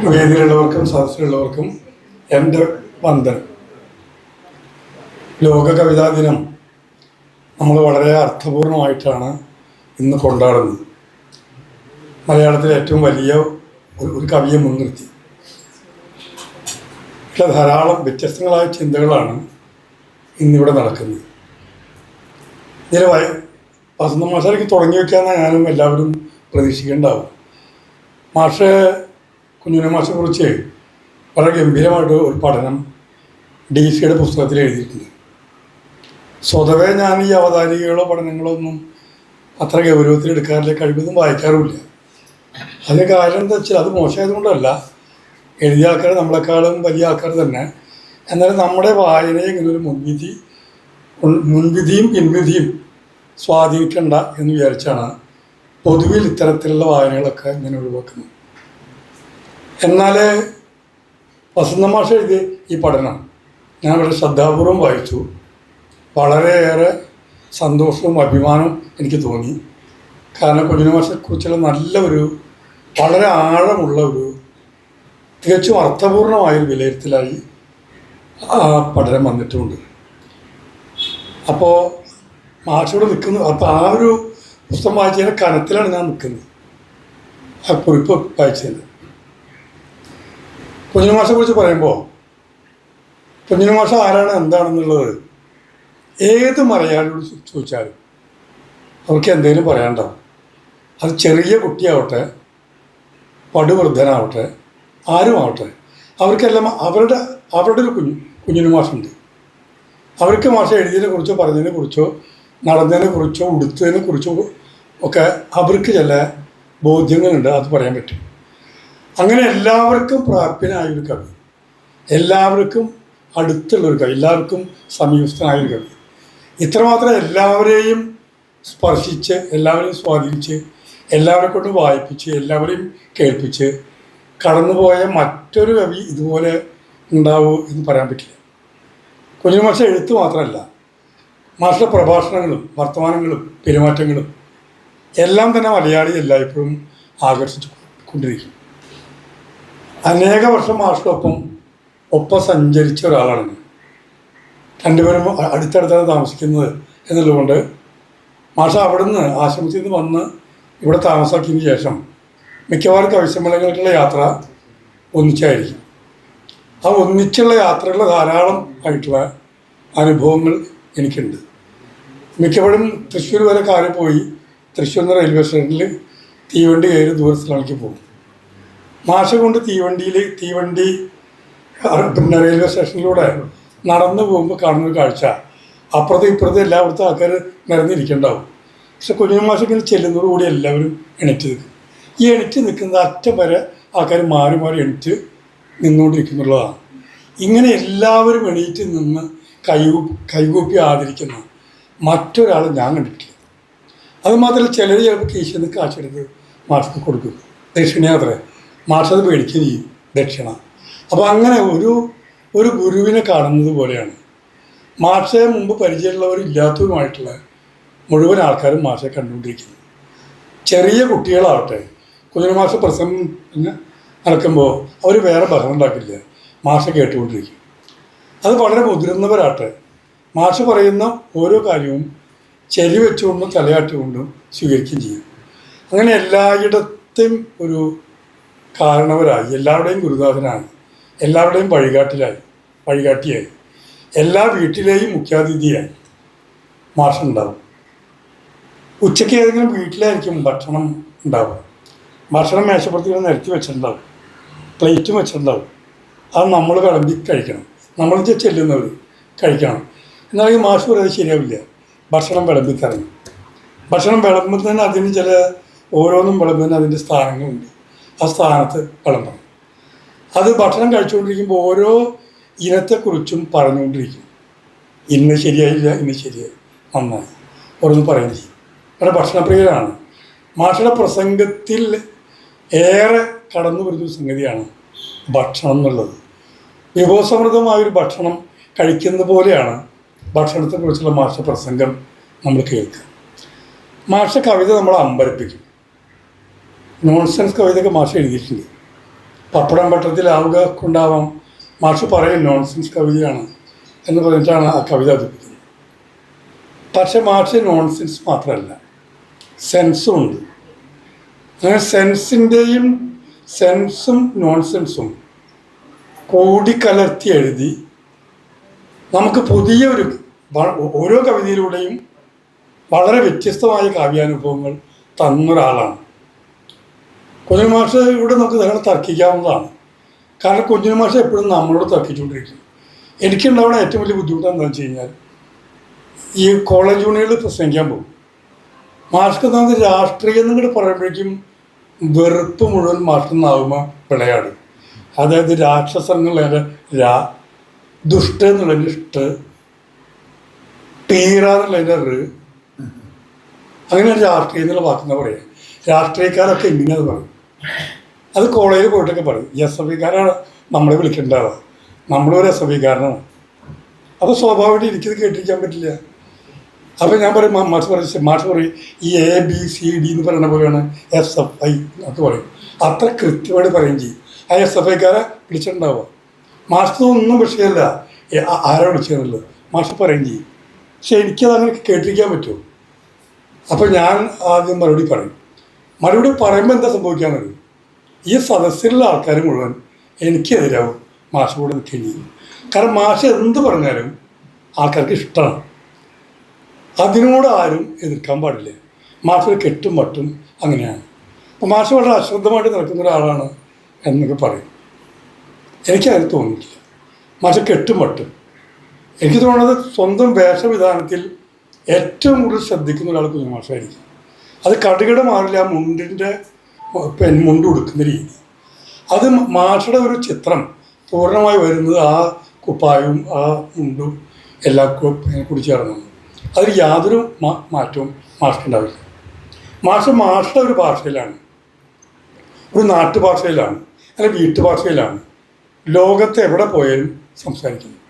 വേദിയിലുള്ളവർക്കും സദസ്സിലുള്ളവർക്കും എൻ്റെ വന്ദനം. ലോക കവിതാ ദിനം നമ്മൾ വളരെ അർത്ഥപൂർണമായിട്ടാണ് ഇന്ന് കൊണ്ടാടുന്നത്. മലയാളത്തിലെ ഏറ്റവും വലിയ ഒരു കവിയെ മുൻനിർത്തി ധാരാളം വ്യത്യസ്തങ്ങളായ ചിന്തകളാണ് ഇന്നിവിടെ നടക്കുന്നത്. ഇതിൽ വസന്ത മാഷാർക്ക് തുടങ്ങി വയ്ക്കാമെന്ന് ഞാനും എല്ലാവരും പ്രതീക്ഷിക്കേണ്ടാവും. മാഷ് കുഞ്ഞുണ്ണി മാഷെ കുറിച്ച് വളരെ ഗംഭീരമായിട്ട് ഒരു പഠനം DC-യുടെ പുസ്തകത്തിൽ എഴുതിയിട്ടുണ്ട്. സ്വതവേ ഞാൻ ഈ അവതാരികകളോ പഠനങ്ങളോ ഒന്നും അത്ര ഗൗരവത്തിൽ എടുക്കാറില്ല, കഴിവതും വായിക്കാറുമില്ല. അതിന് കാരണം എന്താ വെച്ചാൽ അത് മോശമായതുകൊണ്ടല്ല, എഴുതിയ ആൾക്കാർ നമ്മളെക്കാളും വലിയ ആൾക്കാർ തന്നെ. എന്നാലും നമ്മുടെ വായനയെ ഇങ്ങനെ ഒരു മുൻവിധിയും പിൻവിധിയും സ്വാധീനിക്കണ്ട എന്ന് വിചാരിച്ചാണ് പൊതുവിൽ ഇത്തരത്തിലുള്ള വായനകളൊക്കെ ഇങ്ങനെ ഒഴിവാക്കുന്നത്. എന്നാൽ വസന്ത മാഷ് എഴുതിയ ഈ പഠനം ഞാൻ വളരെ ശ്രദ്ധാപൂർവം വായിച്ചു. വളരെയേറെ സന്തോഷവും അഭിമാനവും എനിക്ക് തോന്നി. കാരണം കുഞ്ഞുണ്ണി മാഷെക്കുറിച്ചുള്ള വളരെ ആഴമുള്ള തികച്ചും അർത്ഥപൂർണമായൊരു വിലയിരുത്തലായി ആ പഠനം വന്നിട്ടുമുണ്ട്. അപ്പോൾ മാഷോട് നിൽക്കുന്നു. അപ്പോൾ ആ ഒരു പുസ്തകം വായിച്ചതിൻ്റെ കനത്തിലാണ് ഞാൻ നിൽക്കുന്നത്, ആ കുറിപ്പ് വായിച്ചതിന്. കുഞ്ഞുണ്ണി മാഷെ കുറിച്ച് പറയുമ്പോൾ കുഞ്ഞുണ്ണി മാഷ ആരാണ് എന്താണെന്നുള്ളത് ഏത് മലയാളിയോട് ചോദിച്ചാലും അവർക്ക് എന്തെങ്കിലും പറയാനുണ്ടാവും. അത് ചെറിയ കുട്ടിയാവട്ടെ, പടുവൃദ്ധനാവട്ടെ, ആരുമാവട്ടെ, അവർക്കെല്ലാം അവരുടെ ഒരു കുഞ്ഞുണ്ണി മാഷുണ്ട്. അവർക്ക് മാഷ എഴുതിയതിനെ കുറിച്ചോ പറഞ്ഞതിനെ കുറിച്ചോ നടന്നതിനെ കുറിച്ചോ ഉടുത്തതിനെ കുറിച്ചോ ഒക്കെ അവർക്ക് ചില ബോധ്യങ്ങളുണ്ട്, അത് പറയാൻ പറ്റും. അങ്ങനെ എല്ലാവർക്കും പ്രാപ്യനായൊരു കവി, എല്ലാവർക്കും അടുത്തുള്ളൊരു കവി, എല്ലാവർക്കും സമീപസ്ഥനായൊരു കവി. ഇത്രമാത്രം എല്ലാവരെയും സ്പർശിച്ച്, എല്ലാവരെയും സ്വാധീനിച്ച്, എല്ലാവരെ കൊണ്ട് വായിപ്പിച്ച്, എല്ലാവരെയും കേൾപ്പിച്ച് കടന്നുപോയ മറ്റൊരു കവി ഇതുപോലെ ഉണ്ടാവൂ എന്ന് പറയാൻ പറ്റില്ല. കുഞ്ഞുണ്ണി മാഷ എഴുത്ത് മാത്രമല്ല, മാഷയുടെ പ്രഭാഷണങ്ങളും വർത്തമാനങ്ങളും പെരുമാറ്റങ്ങളും എല്ലാം തന്നെ മലയാളി എല്ലായ്പ്പോഴും ആകർഷിച്ചു കൊണ്ടിരിക്കും. അനേക വർഷം മാഷോടൊപ്പം സഞ്ചരിച്ച ഒരാളാണ്. രണ്ടുപേരും അടുത്തടുത്താണ് താമസിക്കുന്നത് എന്നുള്ളതുകൊണ്ട് മാഷ അവിടുന്ന് ആശ്രമത്തിൽ നിന്ന് വന്ന് ഇവിടെ താമസാക്കിയതിന് ശേഷം മിക്കവാറും കവിസമ്മേളനങ്ങൾക്കുള്ള യാത്ര ഒന്നിച്ചായിരിക്കും. ആ ഒന്നിച്ചുള്ള യാത്രകളിൽ ധാരാളം ആയിട്ടുള്ള അനുഭവങ്ങൾ എനിക്കുണ്ട്. മിക്കപ്പോഴും തൃശ്ശൂർ വരെ കാറിൽ പോയി തൃശ്ശൂർ നിന്ന് റെയിൽവേ സ്റ്റേഷനിൽ തീവണ്ടി കയറി ദൂരസ്ഥലത്തേക്ക് പോകും. മാഷ കൊണ്ട് തീവണ്ടി പിന്നെ റെയിൽവേ സ്റ്റേഷനിലൂടെ നടന്നു പോകുമ്പോൾ കാണുന്നൊരു കാഴ്ച, അപ്പുറത്തെ ഇപ്പുറത്തെ എല്ലായിടത്തും ആൾക്കാർ നിറഞ്ഞിരിക്കുന്നുണ്ടാവും. പക്ഷെ കുഞ്ഞുണ്ണി മാഷ ഇങ്ങനെ ചെല്ലുന്നതോടുകൂടി എല്ലാവരും എണീറ്റ് നിൽക്കും. ഈ എണീറ്റ് നിൽക്കുന്നത് അറ്റം വരെ ആൾക്കാർ മാറി എണീറ്റ് നിന്നുകൊണ്ടിരിക്കുന്നുള്ളതാണ്. ഇങ്ങനെ എല്ലാവരും എണീറ്റ് നിന്ന് കൈകൂപ്പി ആദരിക്കുന്ന മറ്റൊരാൾ ഞാൻ കണ്ടിട്ടില്ല. അതുമാത്രമല്ല, ചിലർ ചിലപ്പോൾ കീശയിൽ നിന്ന് കാശെടുത്ത് മാഷക്ക് കൊടുക്കും, ദക്ഷിണയാത്ര. മാഷത് പേടിക്കുകയും ചെയ്യും, ദക്ഷിണ. അപ്പോൾ അങ്ങനെ ഒരു ഗുരുവിനെ കാണുന്നത് പോലെയാണ് മാഷയെ മുമ്പ് പരിചയമുള്ളവരില്ലാത്തവരുമായിട്ടുള്ള മുഴുവൻ ആൾക്കാരും മാഷയെ കണ്ടുകൊണ്ടിരിക്കുന്നത്. ചെറിയ കുട്ടികളാവട്ടെ, കുഞ്ഞുണ്ണി മാഷ പ്രസംഗം നടക്കുമ്പോൾ അവർ വേറെ ബഹളം ഉണ്ടാക്കില്ല, മാഷ കേട്ടുകൊണ്ടിരിക്കും. അത് വളരെ മുതിർന്നവരാട്ടെ, മാഷ് പറയുന്ന ഓരോ കാര്യവും ചെവി വെച്ചുകൊണ്ടും തലയാട്ടുകൊണ്ടും സ്വീകരിക്കുകയും ചെയ്യും. അങ്ങനെ എല്ലായിടത്തെയും ഒരു കാരണവരായി, എല്ലാവരുടെയും ഗുരുനാഥനായി, എല്ലാവരുടെയും വഴികാട്ടിയായി, എല്ലാ വീട്ടിലെയും മുഖ്യാതിഥിയായി മാഷുണ്ടാവും. ഉച്ചയ്ക്ക് ഏതെങ്കിലും വീട്ടിലായിരിക്കും ഭക്ഷണം ഉണ്ടാവുക. ഭക്ഷണം മേശപ്പുറത്ത് നിരത്തി വെച്ചിട്ടുണ്ടാവും, പ്ലേറ്റും വെച്ചിട്ടുണ്ടാവും. അത് നമ്മൾ വിളമ്പി കഴിക്കണം, നമ്മൾ ചെല്ലുന്നവർ കഴിക്കണം. എന്നാലും മാഷ് പറയാതെ ശരിയാവില്ല. ഭക്ഷണം വിളമ്പിത്തരണം. ഭക്ഷണം വിളമ്പുന്നതിന് അതിന് ഓരോന്നും വിളമ്പുന്നതിന് അതിൻ്റെ സ്ഥാനങ്ങളുണ്ട്. ആ സ്ഥാനത്ത് വിളമ്പണം. അത് ഭക്ഷണം കഴിച്ചുകൊണ്ടിരിക്കുമ്പോൾ ഓരോ ഇനത്തെക്കുറിച്ചും പറഞ്ഞുകൊണ്ടിരിക്കും. ഇന്ന് ശരിയായില്ല, ഇന്ന് ശരിയായി, നന്നായി, ഓരോന്നും പറയുകയും ചെയ്യും. വളരെ ഭക്ഷണപ്രിയരാണ്. മാഷയുടെ പ്രസംഗത്തിൽ ഏറെ കടന്നു വരുന്നൊരു സംഗതിയാണ് ഭക്ഷണം എന്നുള്ളത്. വിഭവസമൃദ്ധമായൊരു ഭക്ഷണം കഴിക്കുന്ന പോലെയാണ് ഭക്ഷണത്തെക്കുറിച്ചുള്ള മാഷ പ്രസംഗം നമ്മൾ കേൾക്കുക. മാഷ കവിത നമ്മളെ അമ്പരപ്പിക്കും. നോൺസെൻസ് കവിതയൊക്കെ മാഷ എഴുതിയിട്ടുണ്ട്. പപ്പടം പട്ടത്തിലാവുക കൊണ്ടാവാം മാഷ് പറയും നോൺസെൻസ് കവിതയാണ് എന്ന് പറഞ്ഞിട്ടാണ് ആ കവിത അവതരിപ്പിക്കുന്നത്. പക്ഷെ മാഷ് നോൺസെൻസ് മാത്രമല്ല, സെൻസും ഉണ്ട്. അങ്ങനെ സെൻസും നോൺസെൻസും കൂടിക്കലർത്തി എഴുതി നമുക്ക് ഓരോ കവിതയിലൂടെയും വളരെ വ്യത്യസ്തമായ കാവ്യാനുഭവങ്ങൾ തന്നൊരാളാണ് കുഞ്ഞുണ്ണി മാഷ്. ഇവിടെ നമുക്ക് ധാരാളം തർക്കിക്കാവുന്നതാണ്. കാരണം കുഞ്ഞുണ്ണി മാഷ് എപ്പോഴും നമ്മളോട് തർക്കിച്ചുകൊണ്ടിരിക്കും. എനിക്കുണ്ടാവുന്ന ഏറ്റവും വലിയ ബുദ്ധിമുട്ട് എന്താണെന്ന് വെച്ച് കഴിഞ്ഞാൽ, ഈ കോളേജ് യൂണിയനിൽ പ്രസംഗിക്കാൻ പോകും. മാഷ്ക്ക് നമുക്ക് രാഷ്ട്രീയം എന്നിട്ട് പറയുമ്പോഴേക്കും വെറുപ്പ് മുഴുവൻ മാഷ്ക്കെന്നാവുമ്പോൾ വിളയാട്. അതായത് രാക്ഷസങ്ങളുള്ള ദുഷ്ട എന്നുള്ളതിൻ്റെ ഇഷ്ട, ടീറ എന്നുള്ളതിൻ്റെ റ്, അങ്ങനെ രാഷ്ട്രീയം എന്നുള്ള വാക്കുന്ന പറയാം. രാഷ്ട്രീയക്കാരൊക്കെ എങ്ങനെയത് പറയും. അത് കോളേജിൽ പോയിട്ടൊക്കെ പറയും. എസ് എഫ് ഐക്കാരാണ് നമ്മളെ വിളിക്കേണ്ടത്, നമ്മളൊരു എസ് എഫ് ഐക്കാരനാണ്. അപ്പോൾ സ്വാഭാവികമായിട്ട് എനിക്കിത് കേട്ടിരിക്കാൻ പറ്റില്ല. അപ്പോൾ ഞാൻ പറയും, മാഷ് പറയും ഈ ABCD എന്ന് പറയുന്ന പോലെയാണ് SFI എന്നൊക്കെ പറയും. അത്ര കൃത്യമായിട്ട് പറയുകയും ചെയ്യും. ആ SFI ക്കാരെ വിളിച്ചിട്ടുണ്ടാവുക. മാഷ് ഒന്നും വിഷയമല്ല ആരാ വിളിച്ചതെന്നുള്ളത് മാഷ് പറയുകയും ചെയ്യും. പക്ഷെ എനിക്കത് അങ്ങനെ കേട്ടിരിക്കാൻ പറ്റുമോ? അപ്പോൾ ഞാൻ ആദ്യം മറുപടി പറയും. മറുപടി പറയുമ്പോൾ എന്താ സംഭവിക്കാമെന്നറിയും, ഈ സദസ്സിലുള്ള ആൾക്കാർ മുഴുവൻ എനിക്കെതിരാവും മാഷ് കൂടെ നിൽക്കുകയും ചെയ്യും. കാരണം മാഷ് എന്ത് പറഞ്ഞാലും ആൾക്കാർക്ക് ഇഷ്ടമാണ്. അതിനോട് ആരും എതിർക്കാൻ പാടില്ല. മാഷ് ഒരു കെട്ടും മട്ടും അങ്ങനെയാണ്. അപ്പോൾ മാഷ് വളരെ അശ്രദ്ധമായിട്ട് നടക്കുന്ന ഒരാളാണ് എന്നൊക്കെ പറയും. എനിക്കതിന് തോന്നിയിട്ടില്ല. മാഷ് കെട്ടും മട്ടും. എനിക്ക് തോന്നുന്നത് സ്വന്തം വേഷവിധാനത്തിൽ ഏറ്റവും കൂടുതൽ ശ്രദ്ധിക്കുന്ന ഒരാൾ കുഞ്ഞുണ്ണി മാഷായിരിക്കും. അത് കടുകട മാറില്ല. ആ മുണ്ടിൻ്റെ മുണ്ട് ഉടുക്കുന്ന രീതി, അത് മാഷയുടെ ഒരു ചിത്രം പൂർണ്ണമായി വരുന്നത് ആ കുപ്പായവും ആ മുണ്ടും എല്ലാം കൂടി ചേർന്നാണ്. അതിൽ യാതൊരു മാറ്റവും മാഷ്ക്കുണ്ടാവില്ല. മാഷയുടെ ഒരു ഭാഷയിലാണ്, ഒരു നാട്ടുഭാഷയിലാണ്, അല്ലെങ്കിൽ വീട്ടുഭാഷയിലാണ് ലോകത്ത് എവിടെ പോയാലും സംസാരിക്കുന്നത്.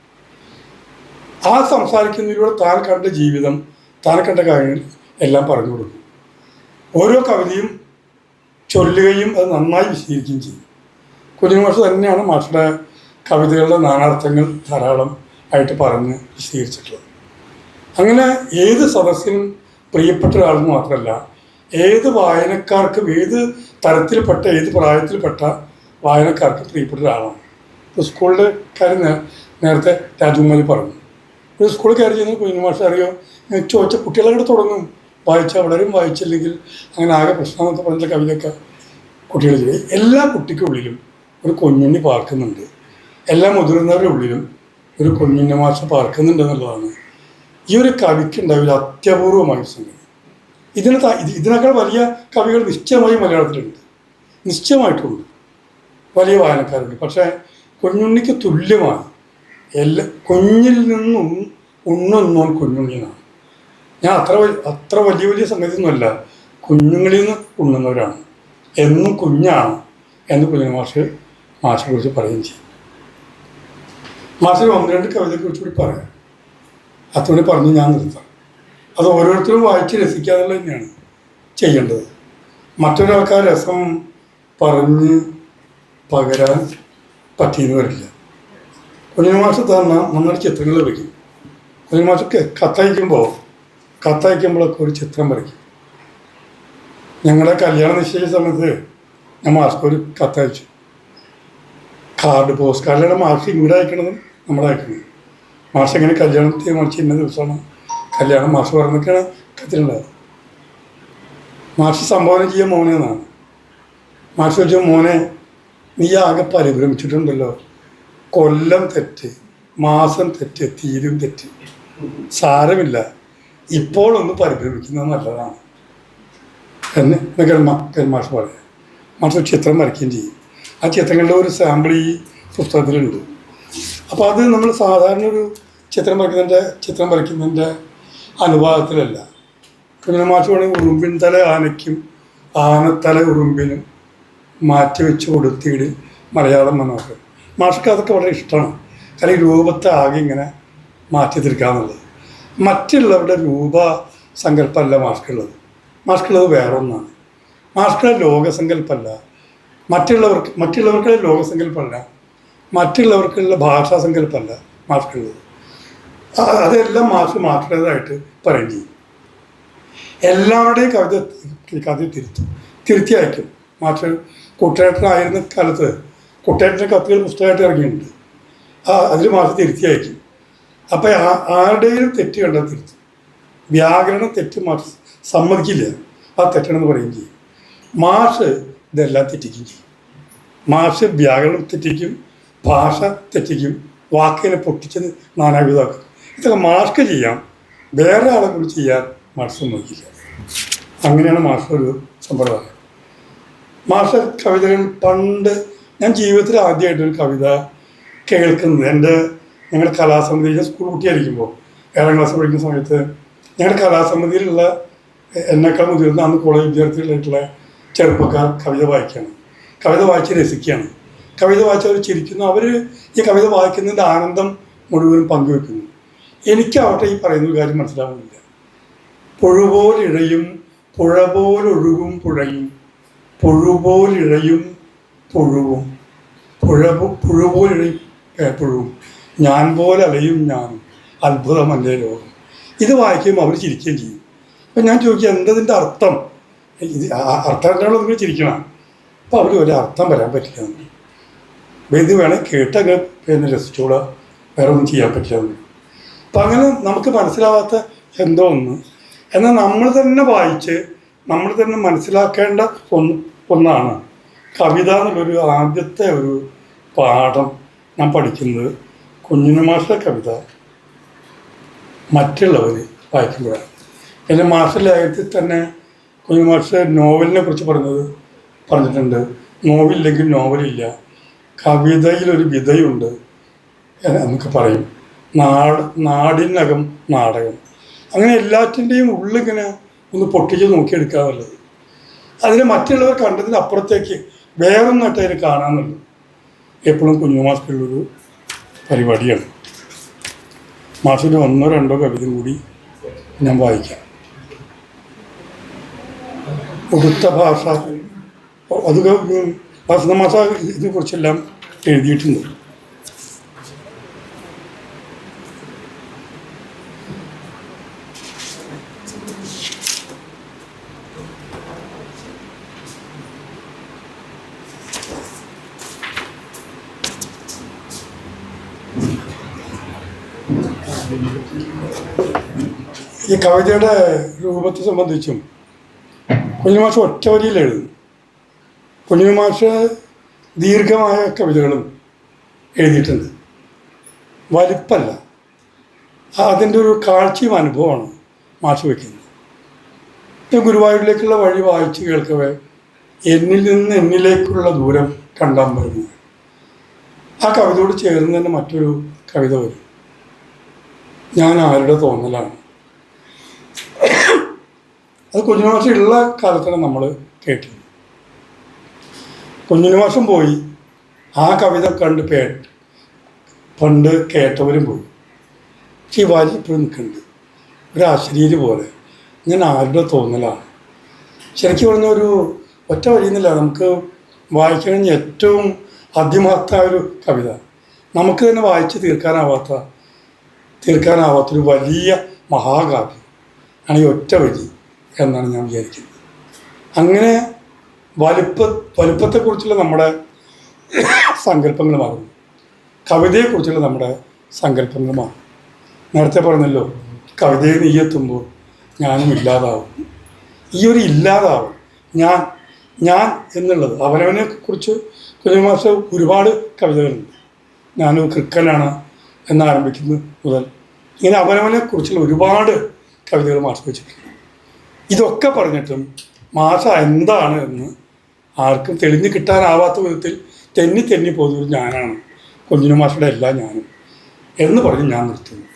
ആ സംസാരിക്കുന്നതിലൂടെ താൻ കണ്ട ജീവിതം, താൻ കണ്ട കാര്യങ്ങൾ എല്ലാം പറഞ്ഞു കൊടുക്കും. ഓരോ കവിതയും ചൊല്ലുകയും അത് നന്നായി വിശദീകരിക്കുകയും ചെയ്യും. കുഞ്ഞുണ്ണി മാഷ് തന്നെയാണ് മാഷയുടെ കവിതകളുടെ നാനാർത്ഥങ്ങൾ ധാരാളം ആയിട്ട് പറഞ്ഞ് വിശദീകരിച്ചിട്ടുള്ളത്. അങ്ങനെ ഏത് സദസ്സിനും പ്രിയപ്പെട്ട ഒരാളെന്ന് മാത്രമല്ല, ഏത് വായനക്കാർക്കും, ഏത് തരത്തിൽപ്പെട്ട, ഏത് പ്രായത്തിൽപ്പെട്ട വായനക്കാർക്ക് പ്രിയപ്പെട്ട ഒരാളാണ്. ഇപ്പോൾ സ്കൂളിലെ കാര്യം നേരത്തെ രാജകുമാരി പറഞ്ഞു. ഒരു സ്കൂളിൽ കയറി ചെയ്യുന്ന കുഞ്ഞുണ്ണി മാഷ് അറിയോ ചോദിച്ച കുട്ടികളെ തുടങ്ങും. വായിച്ചാൽ വളരും, വായിച്ചില്ലെങ്കിൽ അങ്ങനെ ആകെ പ്രശ്നമെന്നൊക്കെ പറഞ്ഞ കവിതയൊക്കെ കുട്ടികൾ ചെയ്യും. എല്ലാ കുട്ടിക്കുള്ളിലും ഒരു കുഞ്ഞുണ്ണി പാർക്കുന്നുണ്ട്. എല്ലാ മുതിർന്നവരുടെ ഉള്ളിലും ഒരു കുഞ്ഞുണ്ണി മാഷ് പാർക്കുന്നുണ്ട് എന്നുള്ളതാണ് ഈ ഒരു കവിക്കുണ്ടായ ഒരു അത്യപൂർവമായ സംഗതി. ഇതിനേക്കാൾ വലിയ കവികൾ നിശ്ചയമായും മലയാളത്തിലുണ്ട്, നിശ്ചയമായിട്ടുണ്ട്, വലിയ വായനക്കാരുണ്ട്. പക്ഷേ കുഞ്ഞുണ്ണിക്ക് തുല്യമാണ് കുഞ്ഞിൽ നിന്നും ഉണ്ണുന്നോൻ കുഞ്ഞുണ്ണിയാണ്. ഞാൻ അത്ര വലിയ സംഗതിയൊന്നുമല്ല, കുഞ്ഞുങ്ങളിൽ നിന്ന് ഉണ്ണുന്നവരാണ്, എന്നും കുഞ്ഞാണ് എന്ന് കുഞ്ഞുണ്ണി മാഷിനെ കുറിച്ച് പറയുകയും ചെയ്യും. മാഷിന് 1-2 കവിതയെക്കുറിച്ച് കൂടി പറയാം. അതുകൊണ്ട് പറഞ്ഞ് ഞാൻ നിർത്താം. അത് ഓരോരുത്തരും വായിച്ച് രസിക്കാതുള്ളത് തന്നെയാണ് ചെയ്യേണ്ടത്. മറ്റൊരാൾക്കാർ രസം പറഞ്ഞ് പകരാൻ പറ്റിയെന്ന് വരില്ല. കുഞ്ഞുണ്ണി മാഷ് തന്നെ നന്നായിട്ട് ചിത്രങ്ങൾ വയ്ക്കും. കുഞ്ഞുണ്ണി മാഷ് കത്തയക്കുമ്പോഴൊക്കെ ഒരു ചിത്രം വരയ്ക്കും. ഞങ്ങളുടെ കല്യാണം നിശ്ചയിച്ച സമയത്ത് ഞാൻ മാഷ്ക്ക് ഒരു കത്തയച്ചു. പോസ്റ്റ് കാർഡിലാണ് മാഷ് ഇങ്ങോട്ട് അയക്കണതും നമ്മുടെ അയക്കുന്നത്. മാഷ് എങ്ങനെ കല്യാണം തീരുമാനിച്ച് ഇന്ന ദിവസമാണ് കല്യാണം മാഷ് പറഞ്ഞൊക്കെയാണ് കത്തിലുണ്ടായത്. മാഷ് സംഭാവന ചെയ്യാൻ മോനെ എന്നാണ്. മാഷ് ചോദിച്ചു, മോനെ നീ ആകെ പരിഭ്രമിച്ചിട്ടുണ്ടല്ലോ, കൊല്ലം തെറ്റ്, മാസം തെറ്റ്, തീരും തെറ്റ്, സാരമില്ല, ഇപ്പോഴൊന്ന് പരിഭ്രമിക്കുന്നത് നല്ലതാണ് എന്ന് മാഷ് പറയാം. മാഷ് ചിത്രം വരയ്ക്കുകയും ചെയ്യും. ആ ചിത്രങ്ങളുടെ ഒരു സാമ്പിൾ ഈ പുസ്തകത്തിലുണ്ട്. അപ്പോൾ അത് നമ്മൾ സാധാരണ ഒരു ചിത്രം വരയ്ക്കുന്നതിൻ്റെ അനുപാതത്തിലല്ല. കുഞ്ഞുണ്ണി മാഷ് വേണമെങ്കിൽ ഉറുമ്പിൻ തല ആനയ്ക്കും ആനത്തല ഉറുമ്പിനും മാറ്റി വെച്ച് കൊടുത്തിട് മലയാളം മനോഹരം. മാഷ്ക്ക് അതൊക്കെ വളരെ ഇഷ്ടമാണ്. കാരണം ഈ രൂപത്തെ ആകെ ഇങ്ങനെ മാറ്റി തീർക്കാമെന്നുള്ളത്. മറ്റുള്ളവരുടെ രൂപസങ്കല്പമല്ല മാഷ്ക്കുള്ളത് വേറൊന്നാണ്. മാഷ്ക്കുള്ള ലോകസങ്കല്പമല്ല, മറ്റുള്ളവർക്കുള്ള ലോകസങ്കല്പമല്ല, മറ്റുള്ളവർക്കുള്ള ഭാഷാസങ്കല്പമല്ല മാർക്കുള്ളത്. അതെല്ലാം മാർക്കുടേതായിട്ട് പറയും ചെയ്യും. എല്ലാവരുടെയും കവിത തിരുത്തി അയക്കും. മാഷ് കുട്ടേട്ടനായിരുന്ന കാലത്ത് കുട്ടേട്ടൻ്റെ കത്തുകൾ പുസ്തകമായിട്ട് ഇറങ്ങിയിട്ടുണ്ട്. അതിൽ മാഷ് തിരുത്തി അയക്കും. അപ്പം ആരുടെയും തെറ്റ് കണ്ടാൽ തിരുത്തും. വ്യാകരണം തെറ്റ് മാഷ് സമ്മതിക്കില്ല, ആ തെറ്റണമെന്ന് പറയുകയും ചെയ്യും. മാഷ് ഇതെല്ലാം തെറ്റിക്കും ചെയ്യും. മാഷ് വ്യാകരണം തെറ്റിക്കും, ഭാഷ തെറ്റിക്കും, വാക്കിനെ പൊട്ടിച്ച് നാനാവിധമാക്കും. ഇതൊക്കെ മാഷ്ക്ക് ചെയ്യാം, വേറെ ആളെ കൂടി ചെയ്യാൻ മാഷ് സമ്മതിക്കില്ല. അങ്ങനെയാണ് മാഷ് ഒരു സമ്പ്രദായം. മാഷ കവിതകൾ പണ്ട് ഞാൻ ജീവിതത്തിൽ ആദ്യമായിട്ടൊരു കവിത കേൾക്കുന്നത് ഞങ്ങളുടെ കലാസമിതി, സ്കൂൾ കുട്ടിയായിരിക്കുമ്പോൾ 7ാം ക്ലാസ് പഠിക്കുന്ന സമയത്ത് ഞങ്ങളുടെ കലാസമിതിയിലുള്ള എന്നെക്കാൾ മുതിർന്ന അന്ന് കോളേജ് വിദ്യാർത്ഥികളായിട്ടുള്ള ചെറുപ്പക്കാർ കവിത വായിക്കുകയാണ്. കവിത വായിച്ച് രസിക്കുകയാണ്. കവിത വായിച്ച് അവർ ചിരിക്കുന്നു. അവർ ഈ കവിത വായിക്കുന്നതിൻ്റെ ആനന്ദം മുഴുവനും പങ്കുവെക്കുന്നു. എനിക്കാവട്ടെ ഈ പറയുന്ന കാര്യം മനസ്സിലാവുന്നില്ല. പുഴുപോലിഴയും പുഴ പോലൊഴുകും പുഴയും, പുഴുപോലിഴയും പുഴുവും, പുഴുപോലിഴയും പുഴുവും, ഞാൻ പോലെ അലയും ഞാനും, അത്ഭുതമല്ലേ ലോകം. ഇത് വായിക്കുമ്പോൾ അവർ ചിരിക്കുകയും ചെയ്യും. അപ്പം ഞാൻ ചോദിക്കുക, എന്തതിൻ്റെ അർത്ഥം? അർത്ഥം എന്താണോ നിങ്ങൾ ചിരിക്കണം. അപ്പോൾ അവർ ഒരു അർത്ഥം വരാൻ പറ്റില്ല. അപ്പം ഇത് വേണേൽ കേട്ടങ്ങ് പിന്നെ രസിച്ചോളാം, വേറെ ഒന്നും ചെയ്യാൻ പറ്റില്ല. അപ്പം അങ്ങനെ നമുക്ക് മനസ്സിലാവാത്ത എന്തോ ഒന്ന്, എന്നാൽ നമ്മൾ തന്നെ വായിച്ച് നമ്മൾ തന്നെ മനസ്സിലാക്കേണ്ട ഒന്നാണ് കവിത എന്നുള്ളൊരു ആദ്യത്തെ ഒരു പാഠം ഞാൻ പഠിക്കുന്നത് കുഞ്ഞുണ്ണി മാഷിൻ്റെ കവിത മറ്റുള്ളവർ വായിക്കുമ്പോഴാണ്. എൻ്റെ മാസ്റ്റർ ലേഖനത്തിൽ തന്നെ കുഞ്ഞുണ്ണി മാഷ് നോവലിനെ കുറിച്ച് പറഞ്ഞിട്ടുണ്ട്. നോവലില്ലെങ്കിൽ നോവലില്ല, കവിതയിലൊരു വിധയുണ്ട് എന്നൊക്കെ പറയും. നാടിനകം നാടകം, അങ്ങനെ എല്ലാറ്റിൻ്റെയും ഉള്ളിങ്ങനെ ഒന്ന് പൊട്ടിച്ച് നോക്കിയെടുക്കാന്നുള്ളത്. അതിനെ മറ്റുള്ളവർ കണ്ടതിന് അപ്പുറത്തേക്ക് വേറൊന്നായിട്ട് അതിന് കാണാമെന്നുള്ളത് എപ്പോഴും കുഞ്ഞു മാഷുള്ളൊരു പരിപാടിയാണ്. മാഷിൻ്റെ 1 2 കവിതയും കൂടി ഞാൻ വായിക്കാം. ഉടുത്ത ഭാഷ, അത് വസന്ത മാഷ ഇതിനെക്കുറിച്ചെല്ലാം എഴുതിയിട്ടുണ്ട്. ഈ കവിതയുടെ രൂപത്തെ സംബന്ധിച്ചും കുഞ്ഞുണ്ണി മാഷ് ഒറ്റ വരിയിൽ എഴുതും. കുഞ്ഞുണ്ണി മാഷ് ദീർഘമായ കവിതകളും എഴുതിയിട്ടുണ്ട്. വലിപ്പല്ല, അതിൻ്റെ ഒരു കാഴ്ചയും അനുഭവമാണ് മാഷ് വയ്ക്കുന്നത്. ഗുരുവായൂരിലേക്കുള്ള വഴി വായിച്ച് കേൾക്കവേ എന്നിൽ നിന്ന് എന്നിലേക്കുള്ള ദൂരം കണ്ടാൻ വരുന്നത്. ആ കവിതയോട് ചേർന്ന് തന്നെ മറ്റൊരു കവിത വരും, ഞാൻ ആരുടെ തോന്നലാണ്. അത് കുഞ്ഞുണ്ണി മാഷ് ഉള്ള കാലത്താണ് നമ്മൾ കേട്ടത്. കുഞ്ഞുണ്ണി മാഷും പോയി, ആ കവിത കണ്ട് പണ്ട് കേട്ടവരും പോയി. പക്ഷേ ഈ വരി ഇപ്പോഴും നിൽക്കുന്നുണ്ട്, ഒരു അശരീരി പോലെ. ഞാൻ ആരുടെ തോന്നലാണ്. ശരിക്കും പറഞ്ഞ ഒരു ഒറ്റ വരിയെന്നില്ല, നമുക്ക് വായിക്കണമെങ്കിൽ ഏറ്റവും അതിമഹത്തായ ഒരു കവിത, നമുക്ക് തന്നെ വായിച്ച് തീർക്കാനാവാത്തൊരു വലിയ മഹാകാവ്യം ആണ് ഈ ഒറ്റ വരി എന്നാണ് ഞാൻ വിചാരിക്കുന്നത്. അങ്ങനെ വലുപ്പത്തെക്കുറിച്ചുള്ള നമ്മുടെ സങ്കല്പങ്ങൾ മാറുന്നു, കവിതയെക്കുറിച്ചുള്ള നമ്മുടെ സങ്കല്പങ്ങൾ മാറും. നേരത്തെ പറഞ്ഞല്ലോ, കവിതയിൽ നീയെത്തുമ്പോൾ ഞാനും ഇല്ലാതാവും. ഈ ഒരു ഇല്ലാതാവും, ഞാൻ എന്നുള്ളത് അവനവനെക്കുറിച്ച് കുഞ്ഞുണ്ണി മാഷ് ഒരുപാട് കവിതകളുണ്ട്. ഞാനൊരു ക്രിക്കനാണ് എന്നാരംഭിക്കുന്നത് മുതൽ ഇങ്ങനെ അവനവനെക്കുറിച്ചുള്ള ഒരുപാട് കവിതകൾ മാഷ് വെച്ചിട്ടുണ്ട്. ഇതൊക്കെ പറഞ്ഞിട്ടും മാഷ എന്താണ് എന്ന് ആർക്കും തെളിഞ്ഞു കിട്ടാനാവാത്ത വിധത്തിൽ തെന്നി പോകുന്നൊരു ഞാനാണ് കുഞ്ഞുണ്ണി മാഷയുടെ എല്ലാ ഞാനും എന്ന് പറഞ്ഞ് ഞാൻ നിർത്തുന്നു.